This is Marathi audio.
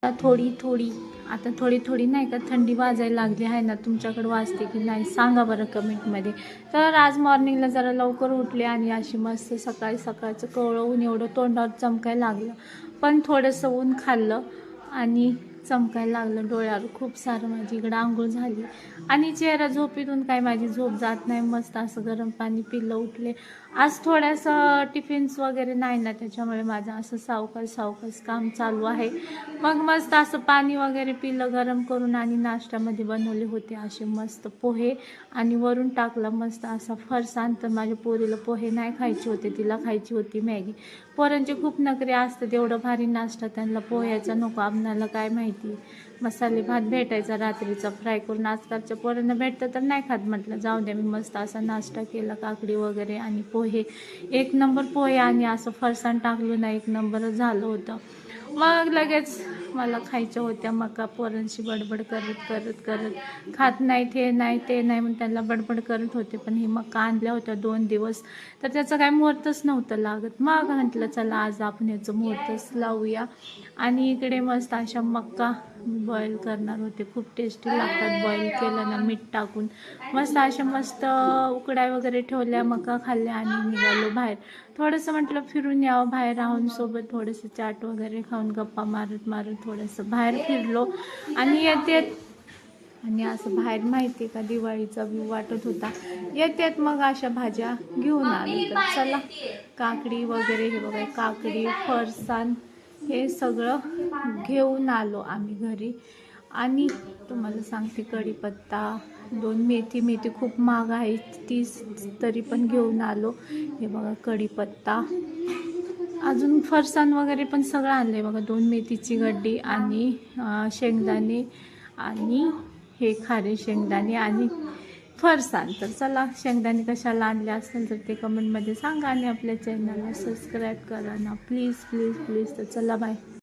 थोडी थोडी आता थोडी थोडी नाही का थंडी वाजायला लागली आहे ना, तुमच्याकडे वाजते की नाही सांगा बरं कमेंटमध्ये. तर आज मॉर्निंगला जरा लवकर उठले आणि अशी मस्त सकाळी सकाळचं कवळं ऊन एवढं तोंडावर चमकायला लागलं, पण थोडंसं ऊन खाल्लं आणि चमकायला लागलं डोळ्यावर खूप सारं. माझी इकडं आंघोळ झाली आणि चेहरा झोपेतून काय माझी झोप जात नाही. मस्त असं गरम पाणी पिलं उठले. आज थोडंसं टिफिन्स वगैरे नाही ना, त्याच्यामुळे माझं असं सावकाश सावकाश काम चालू आहे. मग मस्त असं पाणी वगैरे पिलं गरम करून आणि नाश्त्यामध्ये बनवले होते असे मस्त पोहे आणि वरून टाकला मस्त असा फरसाण. तर माझ्या पोरीला पोहे नाही खायचे होते, तिला खायची होती मॅगी. पोरांचे खूप नखरे असतात, एवढं भारी नाश्ता त्यांना पोह्याचा नको. आपणाला काय माहिती, मसाले भात भेटायचा रात्रीचा फ्राय करून, आजकालच्या पोरांना भेटतं तर नाही खात. म्हटलं जाऊ द्या, मी मस्त असा नाश्ता केला, काकडी वगैरे आणि पोहे. एक नंबर पोहे आणि असं फरसाण टाकलं ना, एक नंबरच झालं होतं. मग लगेच मला खायच्या होत्या मका. पोरांशी बडबड करत करत करत खात नाही ते नाही ते नाही म्हणून त्यांना बडबड करत होते. पण ही मका आणल्या होत्या 2 दिवस, तर त्याचं काय मुहूर्तच नव्हतं लागत. मग म्हटलं चला आज आपण याचं मुहूर्तच लावूया. आणि इकडे मस्त अशा मका बॉईल करणार होते, खूप टेस्टी लागतात बॉईल केलं ना मीठ टाकून. मस्त अशा मस्त उकडाय वगैरे ठेवल्या, मका खाल्ल्या आणि निघालो बाहेर. थोडंसं म्हटलं फिरून यावं बाहेर, राहून सोबत थोडंसं चाट वगैरे खाऊन गप्पा मारत मारत थोडंसं बाहेर फिरलो. आणि येते आणि असं बाहेर माहिती का दिवाळीचा व्यू वाटत होता. येतात मग अशा भाज्या घेऊन आलो. तर चला काकडी वगैरे, हे बघा काकडी फरसाण हे सगळं घेऊन आलो आम्ही घरी. आणि तुम्हाला सांगते कढीपत्ता, 2 मेथी खूप महाग आहे, 30 तरी पण घेऊन आलो. हे बघा कढीपत्ता, अजून फरसाण वगैरे पण सगळं आणलं आहे बघा. 2 मेथीची गड्डी आणि शेंगदाणे आणि हे खारे शेंगदाणे आणि फरसाण. तर चला शेंगदाणे कशाला आणले असेल तर ते कमेंटमध्ये सांगा आणि आपल्या चॅनलला सबस्क्राईब करा ना प्लीज प्लीज प्लीज. तर चला बाय.